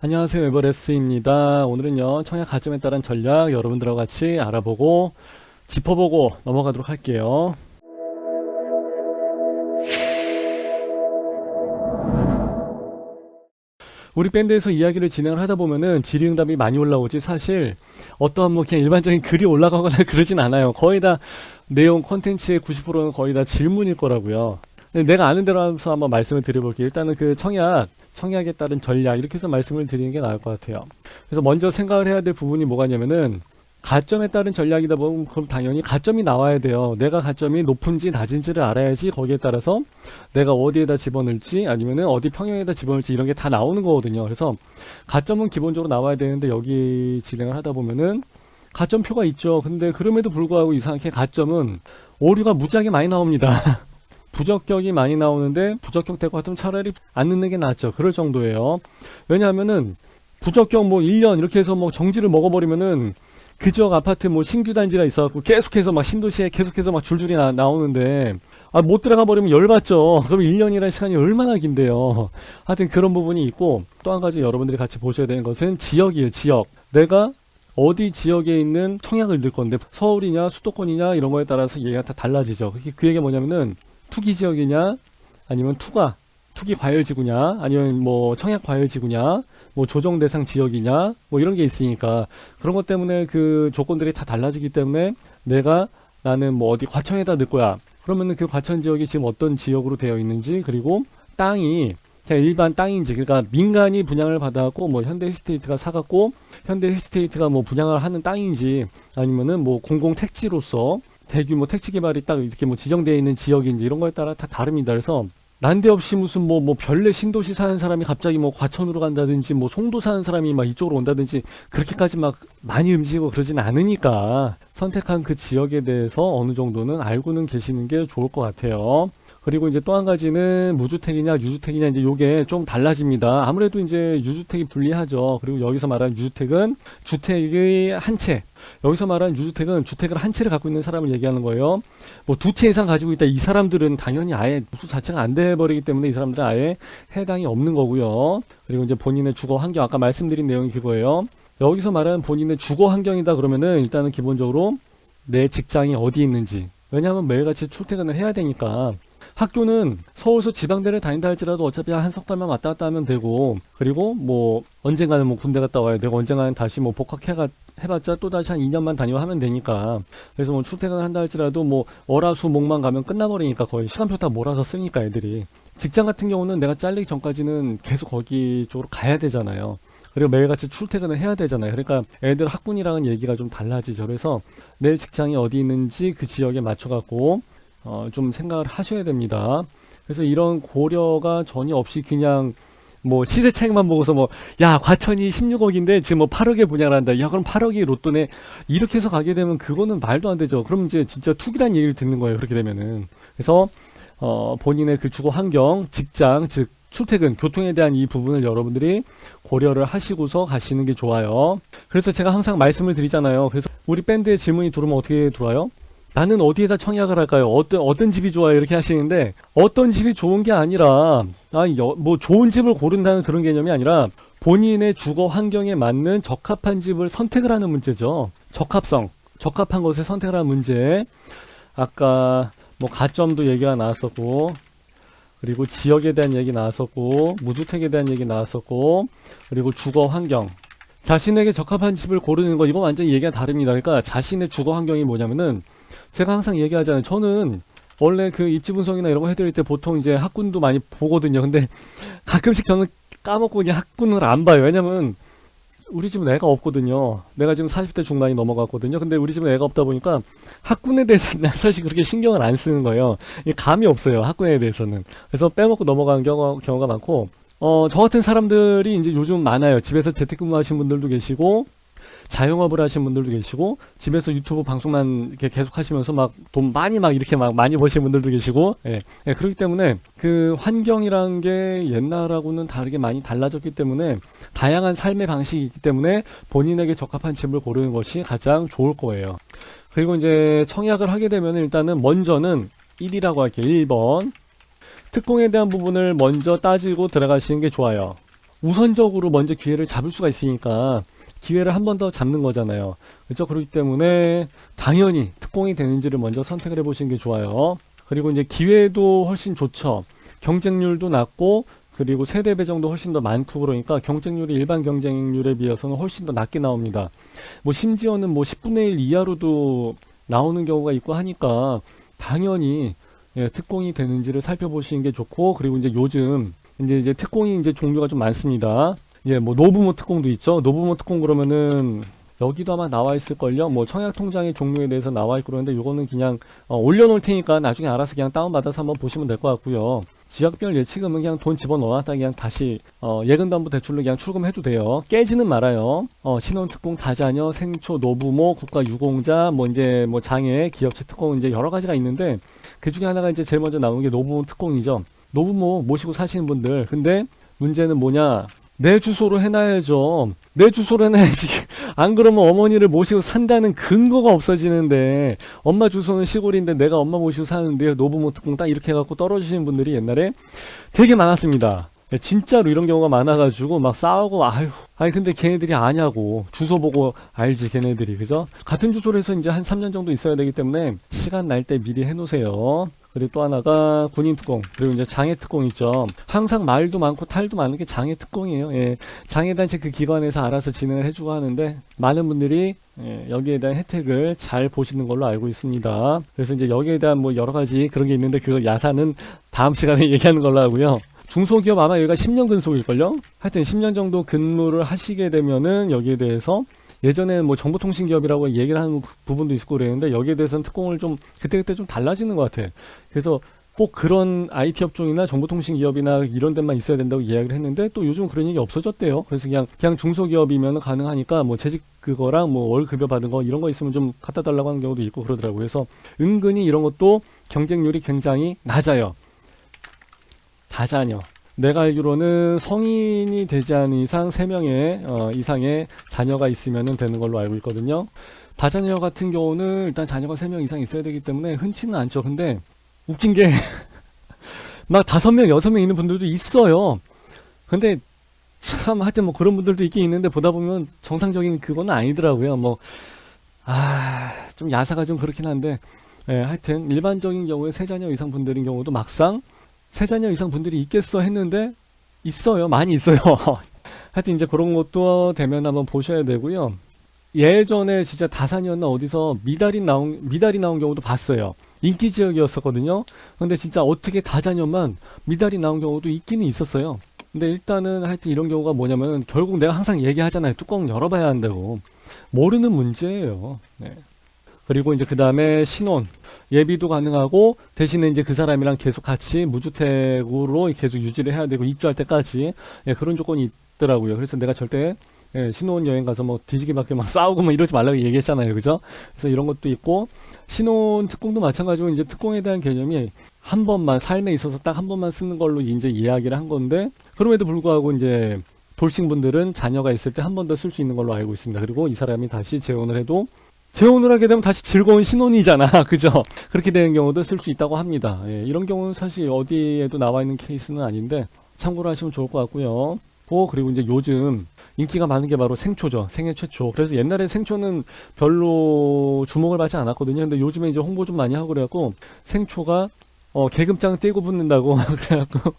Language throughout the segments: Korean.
안녕하세요, 에버랩스입니다. 오늘은요, 청약 가점에 따른 전략 여러분들하고 같이 알아보고 짚어보고 넘어가도록 할게요. 우리 밴드에서 이야기를 진행을 하다 보면은 질의응답이 많이 올라오지, 사실 어떠한 뭐 그냥 일반적인 글이 올라가거나 그러진 않아요. 거의 다 내용 컨텐츠의 90%는 거의 다 질문일 거라고요. 근데 내가 아는 대로 해서 한번 말씀을 드려볼게요. 일단은 그 청약에 따른 전략, 이렇게 해서 말씀을 드리는 게 나을 것 같아요. 그래서 먼저 생각을 해야 될 부분이 뭐가냐면은, 가점에 따른 전략이다 보면 그럼 당연히 가점이 나와야 돼요. 내가 가점이 높은지 낮은지를 알아야지 거기에 따라서 내가 어디에다 집어넣을지 아니면은 어디 평형에다 집어넣을지 이런 게 다 나오는 거거든요. 그래서 가점은 기본적으로 나와야 되는데, 여기 진행을 하다 보면은 가점표가 있죠. 근데 그럼에도 불구하고 이상하게 가점은 오류가 무지하게 많이 나옵니다. 부적격이 많이 나오는데, 부적격 될 것 같으면 차라리 안 넣는 게 낫죠. 그럴 정도예요. 왜냐하면은 부적격 뭐 1년 이렇게 해서 뭐 정지를 먹어버리면은, 그 지역 아파트 뭐 신규 단지가 있어갖고 계속해서 막 신도시에 계속해서 막 줄줄이 나오는데, 못 들어가 버리면 열받죠. 그럼 1년이라는 시간이 얼마나 긴데요. 하여튼 그런 부분이 있고, 또 한 가지 여러분들이 같이 보셔야 되는 것은 지역이에요. 지역. 내가 어디 지역에 있는 청약을 넣을 건데, 서울이냐 수도권이냐 이런 거에 따라서 얘기가 다 달라지죠. 그 얘기가 뭐냐면은, 투기 지역이냐 아니면 투기 과열지구냐 아니면 뭐 청약 과열지구냐, 뭐 조정 대상 지역이냐, 뭐 이런 게 있으니까, 그런 것 때문에 그 조건들이 다 달라지기 때문에, 나는 뭐 어디 과천에다 넣을 거야. 그러면은 그 과천 지역이 지금 어떤 지역으로 되어 있는지, 그리고 땅이 그냥 일반 땅인지, 그러니까 민간이 분양을 받아갖고 뭐 현대 힐스테이트가 사갖고 현대 힐스테이트가 뭐 분양을 하는 땅인지, 아니면은 뭐 공공 택지로서 대규모 택지 개발이 딱 이렇게 뭐 지정되어 있는 지역인지, 이런 거에 따라 다 다릅니다. 그래서 난데없이 무슨 뭐 별내 신도시 사는 사람이 갑자기 뭐 과천으로 간다든지, 뭐 송도 사는 사람이 막 이쪽으로 온다든지, 그렇게까지 막 많이 움직이고 그러진 않으니까 선택한 그 지역에 대해서 어느 정도는 알고는 계시는 게 좋을 것 같아요. 그리고 이제 또 한 가지는 무주택이냐 유주택이냐, 이제 요게 좀 달라집니다. 아무래도 이제 유주택이 불리하죠. 그리고 여기서 말하는 유주택은 주택의 한 채, 여기서 말하는 유주택은 주택을 한 채를 갖고 있는 사람을 얘기하는 거예요. 뭐 두 채 이상 가지고 있다, 이 사람들은 당연히 아예 누수 자체가 안 돼버리기 때문에 이 사람들은 아예 해당이 없는 거고요. 그리고 이제 본인의 주거 환경, 아까 말씀드린 내용이 그거예요. 여기서 말하는 본인의 주거 환경이다 그러면은, 일단은 기본적으로 내 직장이 어디 있는지, 왜냐하면 매일같이 출퇴근을 해야 되니까. 학교는 서울서 지방대를 다닌다 할지라도 어차피 한 석 달만 왔다 갔다 하면 되고, 그리고 뭐 언젠가는 뭐 군대 갔다 와야 되고, 언젠가는 다시 뭐 해봤자 또 다시 한 2년만 다니고 하면 되니까. 그래서 뭐 출퇴근을 한다 할지라도 뭐 월화수목만 가면 끝나버리니까, 거의 시간표 다 몰아서 쓰니까 애들이. 직장 같은 경우는 내가 잘리기 전까지는 계속 거기 쪽으로 가야 되잖아요. 그리고 매일같이 출퇴근을 해야 되잖아요. 그러니까 애들 학군이랑은 얘기가 좀 달라지죠. 그래서 내 직장이 어디 있는지 그 지역에 맞춰갖고 좀 생각을 하셔야 됩니다. 그래서 이런 고려가 전혀 없이 그냥 뭐 시세 차익만 보고서 뭐, 야, 과천이 16억인데 지금 뭐 8억에 분양을 한다. 야, 그럼 8억이 로또네. 이렇게 해서 가게 되면 그거는 말도 안 되죠. 그럼 이제 진짜 투기란 얘기를 듣는 거예요. 그렇게 되면은. 그래서 본인의 그 주거 환경, 직장, 즉 출퇴근, 교통에 대한 이 부분을 여러분들이 고려를 하시고서 가시는 게 좋아요. 그래서 제가 항상 말씀을 드리잖아요. 그래서 우리 밴드에 질문이 들어오면 어떻게 들어와요? 나는 어디에다 청약을 할까요? 어떤 집이 좋아요? 이렇게 하시는데, 어떤 집이 좋은 게 아니라, 뭐 좋은 집을 고른다는 그런 개념이 아니라, 본인의 주거 환경에 맞는 적합한 집을 선택을 하는 문제죠. 적합한 것을 선택을 하는 문제. 아까 뭐 가점도 얘기가 나왔었고, 그리고 지역에 대한 얘기 나왔었고, 무주택에 대한 얘기 나왔었고, 그리고 주거 환경. 자신에게 적합한 집을 고르는 거, 이거 완전히 얘기가 다릅니다. 그러니까 자신의 주거 환경이 뭐냐면은, 제가 항상 얘기하잖아요. 저는 원래 그 입지 분석이나 이런 거 해드릴 때 보통 이제 학군도 많이 보거든요. 근데 가끔씩 저는 까먹고 그냥 학군을 안 봐요. 왜냐면 우리 집은 애가 없거든요. 내가 지금 40대 중반이 넘어갔거든요. 근데 우리 집은 애가 없다 보니까 학군에 대해서는 사실 그렇게 신경을 안 쓰는 거예요. 이게 감이 없어요, 학군에 대해서는. 그래서 빼먹고 넘어가는 경우가 많고, 저 같은 사람들이 이제 요즘 많아요. 집에서 재택근무 하시는 분들도 계시고, 자영업을 하시는 분들도 계시고, 집에서 유튜브 방송만 이렇게 계속 하시면서 막 돈 많이 이렇게 많이 버시는 분들도 계시고, 그렇기 때문에 그 환경이란 게 옛날하고는 다르게 많이 달라졌기 때문에, 다양한 삶의 방식이 있기 때문에 본인에게 적합한 집을 고르는 것이 가장 좋을 거예요. 그리고 이제 청약을 하게 되면 일단은 먼저는 1이라고 할게요. 1번. 특공에 대한 부분을 먼저 따지고 들어가시는 게 좋아요. 우선적으로 먼저 기회를 잡을 수가 있으니까 기회를 한 번 더 잡는 거잖아요. 그렇죠? 그렇기 때문에 당연히 특공이 되는지를 먼저 선택을 해보시는 게 좋아요. 그리고 이제 기회도 훨씬 좋죠. 경쟁률도 낮고 그리고 세대 배정도 훨씬 더 많고 그러니까 경쟁률이 일반 경쟁률에 비해서는 훨씬 더 낮게 나옵니다. 뭐 심지어는 뭐 10분의 1 이하로도 나오는 경우가 있고 하니까 당연히 예, 특공이 되는지를 살펴보시는 게 좋고 그리고 이제 요즘 이제 특공이 이제 종류가 좀 많습니다. 예, 뭐 노부모 특공도 있죠. 노부모 특공 그러면은 여기도 아마 나와 있을걸요. 뭐 청약통장의 종류에 대해서 나와 있고 그러는데 요거는 그냥 올려놓을 테니까 나중에 알아서 그냥 다운받아서 한번 보시면 될 것 같고요. 지역별 예치금은 그냥 돈 집어넣었다 그냥 다시 예금담보대출로 그냥 출금해도 돼요. 깨지는 말아요. 신혼특공, 다자녀, 생초, 노부모, 국가유공자, 뭐 이제 뭐 장애, 기업체 특공 이제 여러 가지가 있는데 그 중에 하나가 이제 제일 먼저 나오는 게 노부모 특공이죠. 노부모 모시고 사시는 분들. 근데 문제는 뭐냐? 내 주소로 해놔야죠. 내 주소로 해놔야지. 안 그러면 어머니를 모시고 산다는 근거가 없어지는데 엄마 주소는 시골인데 내가 엄마 모시고 사는데 노부모 특공 딱 이렇게 해갖고 떨어지시는 분들이 옛날에 되게 많았습니다. 진짜로 이런 경우가 많아가지고 막 싸우고 아니 근데 걔네들이 아냐고 주소 보고 알지 걔네들이 그죠? 같은 주소로 해서 이제 한 3년 정도 있어야 되기 때문에 시간 날 때 미리 해놓으세요. 그리고 또 하나가 군인특공 그리고 이제 장애특공 있죠. 항상 말도 많고 탈도 많은 게 장애특공이에요. 예, 장애단체 그 기관에서 알아서 진행을 해주고 하는데 많은 분들이 여기에 대한 혜택을 잘 보시는 걸로 알고 있습니다. 그래서 이제 여기에 대한 뭐 여러 가지 그런 게 있는데 그 야사는 다음 시간에 얘기하는 걸로 하고요. 중소기업 아마 여기가 10년 근속일걸요? 하여튼 10년 정도 근무를 하시게 되면은 여기에 대해서 예전에 뭐 정보통신기업이라고 얘기를 하는 부분도 있고 그랬는데 여기에 대해서는 특공을 좀 그때그때 좀 달라지는 것 같아. 그래서 꼭 그런 IT 업종이나 정보통신기업이나 이런 데만 있어야 된다고 이야기를 했는데 또 요즘 그런 얘기 없어졌대요. 그래서 그냥 중소기업이면 가능하니까 뭐 재직 그거랑 뭐 월급여 받은 거 이런 거 있으면 좀 갖다 달라고 하는 경우도 있고 그러더라고요. 그래서 은근히 이런 것도 경쟁률이 굉장히 낮아요. 다자녀. 내가 알기로는 성인이 되지 않은 이상 3명의 이상의 자녀가 있으면 되는 걸로 알고 있거든요. 다자녀 같은 경우는 일단 자녀가 3명 이상 있어야 되기 때문에 흔치는 않죠. 근데 웃긴 게 막 5명, 6명 있는 분들도 있어요. 근데 참 하여튼 뭐 그런 분들도 있긴 있는데 보다 보면 정상적인 그건 아니더라고요. 뭐 좀 야사가 좀 그렇긴 한데 하여튼 일반적인 경우에 3자녀 이상 분들인 경우도 막상 3자녀 이상 분들이 있겠어 했는데 있어요. 많이 있어요. 하여튼 이제 그런 것도 되면 한번 보셔야 되고요. 예전에 진짜 다산이었나 어디서 미달이 나온 경우도 봤어요. 인기 지역이었었거든요. 근데 진짜 어떻게 다자녀만 미달이 나온 경우도 있기는 있었어요. 근데 일단은 하여튼 이런 경우가 뭐냐면 결국 내가 항상 얘기하잖아요. 뚜껑 열어봐야 한다고. 모르는 문제예요. 네. 그리고 이제 그 다음에 신혼. 예비도 가능하고 대신에 이제 그 사람이랑 계속 같이 무주택으로 계속 유지를 해야 되고 입주할 때까지 그런 조건이 있더라고요. 그래서 내가 절대 신혼여행 가서 뭐 뒤지기밖에 막 싸우고 뭐 이러지 말라고 얘기했잖아요. 그죠? 그래서 이런 것도 있고 신혼 특공도 마찬가지로 이제 특공에 대한 개념이 한 번만 삶에 있어서 딱 한 번만 쓰는 걸로 이제 이야기를 한 건데 그럼에도 불구하고 이제 돌싱분들은 자녀가 있을 때 한 번 더 쓸 수 있는 걸로 알고 있습니다. 그리고 이 사람이 다시 재혼을 해도 재혼을 하게 되면 다시 즐거운 신혼이잖아. 그죠? 그렇게 되는 경우도 쓸 수 있다고 합니다. 이런 경우는 사실 어디에도 나와 있는 케이스는 아닌데 참고로 하시면 좋을 것 같고요. 그리고 이제 요즘 인기가 많은 게 바로 생초죠. 생애 최초. 그래서 옛날에 생초는 별로 주목을 받지 않았거든요. 근데 요즘에 이제 홍보 좀 많이 하고 그래갖고 생초가 계급장 떼고 붙는다고 그래갖고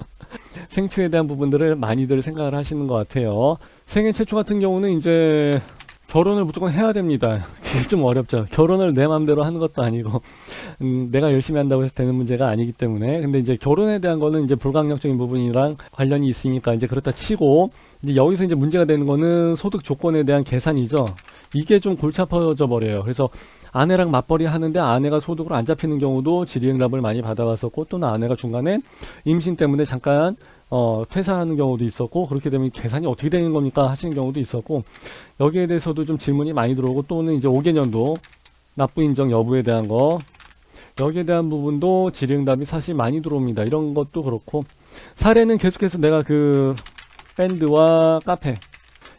생초에 대한 부분들을 많이들 생각을 하시는 것 같아요. 생애 최초 같은 경우는 이제 결혼을 무조건 해야 됩니다. 그게 좀 어렵죠. 결혼을 내 맘대로 하는 것도 아니고 내가 열심히 한다고 해서 되는 문제가 아니기 때문에 근데 이제 결혼에 대한 거는 이제 불가항력적인 부분이랑 관련이 있으니까 이제 그렇다 치고 이제 여기서 이제 문제가 되는 거는 소득 조건에 대한 계산이죠. 이게 좀 골치 아파져 버려요. 그래서 아내랑 맞벌이 하는데 아내가 소득으로 안 잡히는 경우도 질의응답을 많이 받아왔었고 또는 아내가 중간에 임신 때문에 잠깐 퇴사하는 경우도 있었고 그렇게 되면 계산이 어떻게 되는 겁니까 하시는 경우도 있었고 여기에 대해서도 좀 질문이 많이 들어오고 또는 이제 5개년도 납부 인정 여부에 대한 거 여기에 대한 부분도 질의응답이 사실 많이 들어옵니다. 이런 것도 그렇고 사례는 계속해서 내가 그 밴드와 카페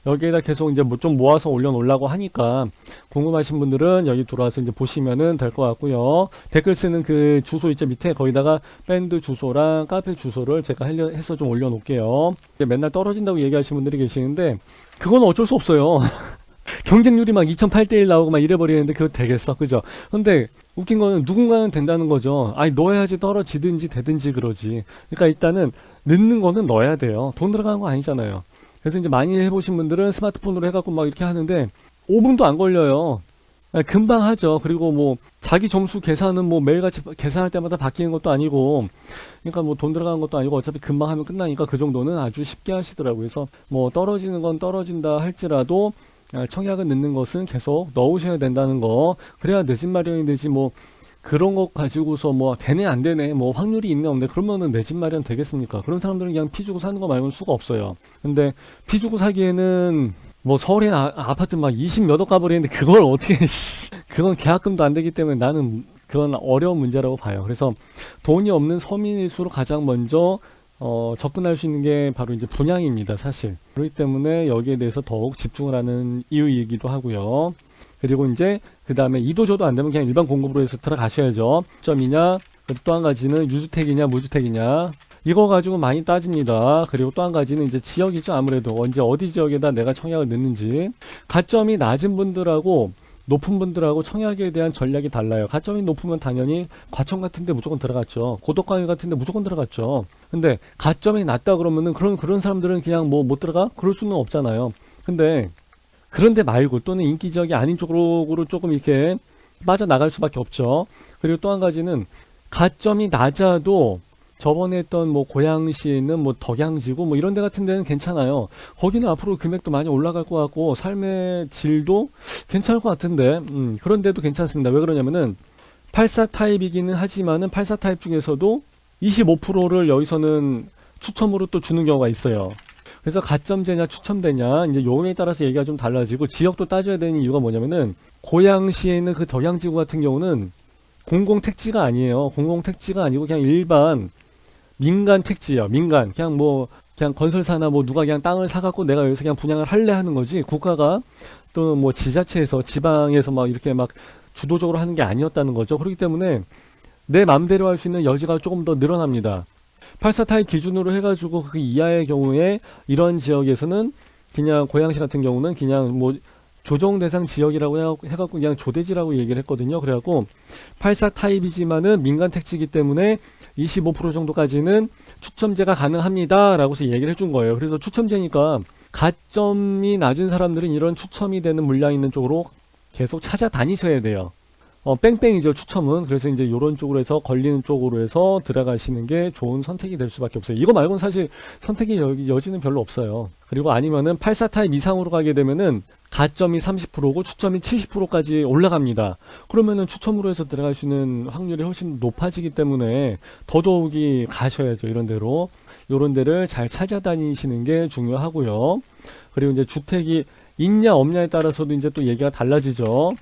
여기에다 계속 이제 뭐 좀 모아서 올려놓으려고 하니까 궁금하신 분들은 여기 들어와서 이제 보시면은 될 것 같고요. 댓글 쓰는 그 주소 있죠, 밑에 거기다가 밴드 주소랑 카페 주소를 제가 해서 좀 올려놓을게요. 맨날 떨어진다고 얘기하시는 분들이 계시는데 그건 어쩔 수 없어요. 경쟁률이 막 2008대1 나오고 막 이래버리는데 그거 되겠어, 그죠? 근데 웃긴 거는 누군가는 된다는 거죠. 아니, 넣어야지 떨어지든지 되든지 그러지. 그러니까 일단은 넣는 거는 넣어야 돼요. 돈 들어가는 거 아니잖아요. 그래서 이제 많이 해보신 분들은 스마트폰으로 해갖고 막 이렇게 하는데 5분도 안 걸려요. 금방 하죠. 그리고 뭐 자기 점수 계산은 뭐 매일같이 계산할 때마다 바뀌는 것도 아니고, 그러니까 뭐 돈 들어가는 것도 아니고 어차피 금방 하면 끝나니까 그 정도는 아주 쉽게 하시더라고요. 그래서 뭐 떨어지는 건 떨어진다 할지라도 청약을 넣는 것은 계속 넣으셔야 된다는 거. 그래야 내 집 마련이 되지. 뭐 그런 것 가지고서 뭐 되네 안 되네 뭐 확률이 있네 없네 그러면은 내 집 마련 되겠습니까? 그런 사람들은 그냥 피 주고 사는 거 말고는 수가 없어요. 근데 피 주고 사기에는 뭐 서울에 아파트 막 20몇 억 가버리는데 그걸 어떻게 그건 계약금도 안 되기 때문에 나는 그건 어려운 문제라고 봐요. 그래서 돈이 없는 서민일수록 가장 먼저 접근할 수 있는 게 바로 이제 분양입니다, 사실. 그렇기 때문에 여기에 대해서 더욱 집중을 하는 이유이기도 하고요. 그리고 이제 그 다음에 이도저도 안 되면 그냥 일반 공급으로 해서 들어가셔야죠. 점이냐, 또 한 가지는 유주택이냐, 무주택이냐. 이거 가지고 많이 따집니다. 그리고 또 한 가지는 이제 지역이죠. 아무래도 언제 어디 지역에다 내가 청약을 넣는지. 가점이 낮은 분들하고 높은 분들하고 청약에 대한 전략이 달라요. 가점이 높으면 당연히 과천 같은데 무조건 들어갔죠. 고덕강일 같은데 무조건 들어갔죠. 근데 가점이 낮다 그러면은 그런 사람들은 그냥 뭐 못 들어가? 그럴 수는 없잖아요. 근데 그런데 말고 또는 인기 지역이 아닌 쪽으로 조금 이렇게 빠져나갈 수밖에 없죠. 그리고 또 한 가지는 가점이 낮아도 저번에 했던 뭐 고양시에 있는 뭐 덕양지구 뭐 이런 데 같은 데는 괜찮아요. 거기는 앞으로 금액도 많이 올라갈 것 같고 삶의 질도 괜찮을 것 같은데 그런 데도 괜찮습니다. 왜 그러냐면은 84 타입이기는 하지만은 84 타입 중에서도 25%를 여기서는 추첨으로 또 주는 경우가 있어요. 그래서 가점제냐 추첨되냐 이제 요금에 따라서 얘기가 좀 달라지고 지역도 따져야 되는 이유가 뭐냐면은 고양시에 있는 그 덕양지구 같은 경우는 공공택지가 아니에요. 공공택지가 아니고 그냥 일반 민간 택지예요. 민간 그냥 뭐 그냥 건설사나 뭐 누가 그냥 땅을 사갖고 내가 여기서 그냥 분양을 할래 하는 거지 국가가 또 뭐 지자체에서 지방에서 막 이렇게 막 주도적으로 하는 게 아니었다는 거죠. 그렇기 때문에 내 맘대로 할 수 있는 여지가 조금 더 늘어납니다. 84 타입 기준으로 해가지고 그 이하의 경우에 이런 지역에서는 그냥 고양시 같은 경우는 그냥 뭐 조정 대상 지역이라고 해갖고 그냥 조대지라고 얘기를 했거든요. 그래갖고 84 타입이지만은 민간 택지이기 때문에 25% 정도까지는 추첨제가 가능합니다 라고 해서 얘기를 해준 거예요. 그래서 추첨제니까 가점이 낮은 사람들은 이런 추첨이 되는 물량 있는 쪽으로 계속 찾아다니셔야 돼요. 뺑뺑이죠, 추첨은. 그래서 이제 요런 쪽으로 해서 걸리는 쪽으로 해서 들어가시는 게 좋은 선택이 될 수밖에 없어요. 이거 말고는 사실 선택의 여지는 별로 없어요. 그리고 아니면은 84 타입 이상으로 가게 되면은 가점이 30%고 추첨이 70%까지 올라갑니다. 그러면은 추첨으로 해서 들어갈 수 있는 확률이 훨씬 높아지기 때문에 더더욱이 가셔야죠, 이런 데로. 요런 데를 잘 찾아다니시는 게 중요하고요. 그리고 이제 주택이 있냐 없냐에 따라서도 이제 또 얘기가 달라지죠.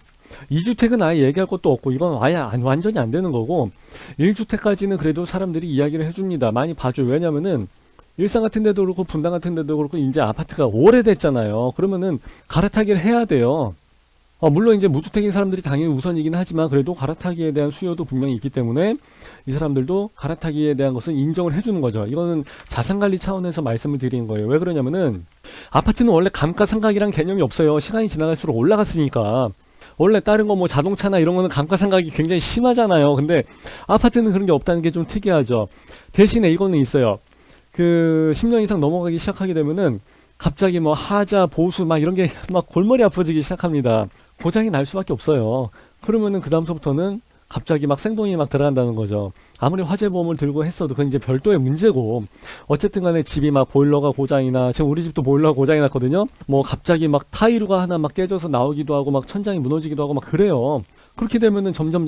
2주택은 아예 얘기할 것도 없고 이건 아예 완전히 안 되는 거고 1주택까지는 그래도 사람들이 이야기를 해줍니다. 많이 봐줘요. 왜냐면은 일산 같은 데도 그렇고 분당 같은 데도 그렇고 이제 아파트가 오래됐잖아요. 그러면은 갈아타기를 해야 돼요. 물론 이제 무주택인 사람들이 당연히 우선이긴 하지만 그래도 갈아타기에 대한 수요도 분명히 있기 때문에 이 사람들도 갈아타기에 대한 것은 인정을 해주는 거죠. 이거는 자산관리 차원에서 말씀을 드리는 거예요. 왜 그러냐면은 아파트는 원래 감가상각이란 개념이 없어요. 시간이 지나갈수록 올라갔으니까. 원래 다른 거 뭐 자동차나 이런 거는 감가상각이 굉장히 심하잖아요. 근데 아파트는 그런 게 없다는 게 좀 특이하죠. 대신에 이거는 있어요. 그 10년 이상 넘어가기 시작하게 되면은 갑자기 뭐 하자, 보수 막 이런 게 막 골머리 아파지기 시작합니다. 고장이 날 수밖에 없어요. 그러면은 그 다음서부터는 갑자기 막 생돈이 막 들어간다는 거죠. 아무리 화재보험을 들고 했어도 그건 이제 별도의 문제고 어쨌든 간에 집이 막 보일러가 고장이나 지금 우리 집도 보일러가 고장이 났거든요. 뭐 갑자기 막 타이르가 하나 막 깨져서 나오기도 하고 막 천장이 무너지기도 하고 막 그래요. 그렇게 되면은 점점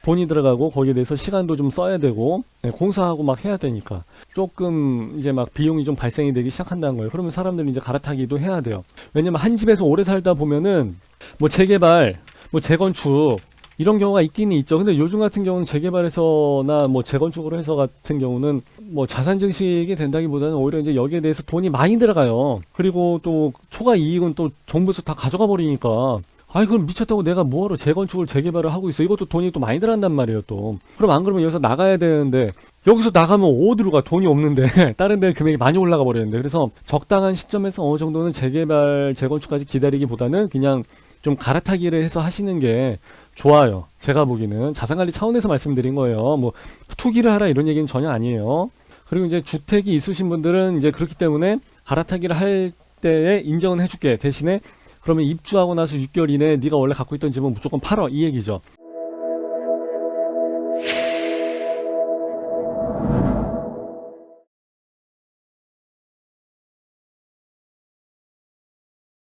돈이 들어가고 거기에 대해서 시간도 좀 써야 되고 공사하고 막 해야 되니까 조금 이제 막 비용이 좀 발생이 되기 시작한다는 거예요. 그러면 사람들이 이제 갈아타기도 해야 돼요. 왜냐면 한 집에서 오래 살다 보면은 뭐 재개발, 뭐 재건축 이런 경우가 있기는 있죠. 근데 요즘 같은 경우는 재개발에서나 뭐 재건축으로 해서 같은 경우는 뭐 자산 증식이 된다기보다는 오히려 이제 여기에 대해서 돈이 많이 들어가요. 그리고 또 초과 이익은 또 정부에서 다 가져가 버리니까 아이 그럼 미쳤다고 내가 뭐하러 재건축을 재개발을 하고 있어. 이것도 돈이 또 많이 들어간단 말이에요 또. 그럼 안 그러면 여기서 나가야 되는데 여기서 나가면 어디로 가. 돈이 없는데 다른 데 금액이 많이 올라가 버리는데. 그래서 적당한 시점에서 어느 정도는 재개발 재건축까지 기다리기보다는 그냥 좀 갈아타기를 해서 하시는 게 좋아요. 제가 보기에는 자산관리 차원에서 말씀드린 거예요. 뭐 투기를 하라 이런 얘기는 전혀 아니에요. 그리고 이제 주택이 있으신 분들은 이제 그렇기 때문에 갈아타기를 할 때에 인정은 해줄게. 대신에 그러면 입주하고 나서 6개월 이내에 네가 원래 갖고 있던 집은 무조건 팔어 이 얘기죠.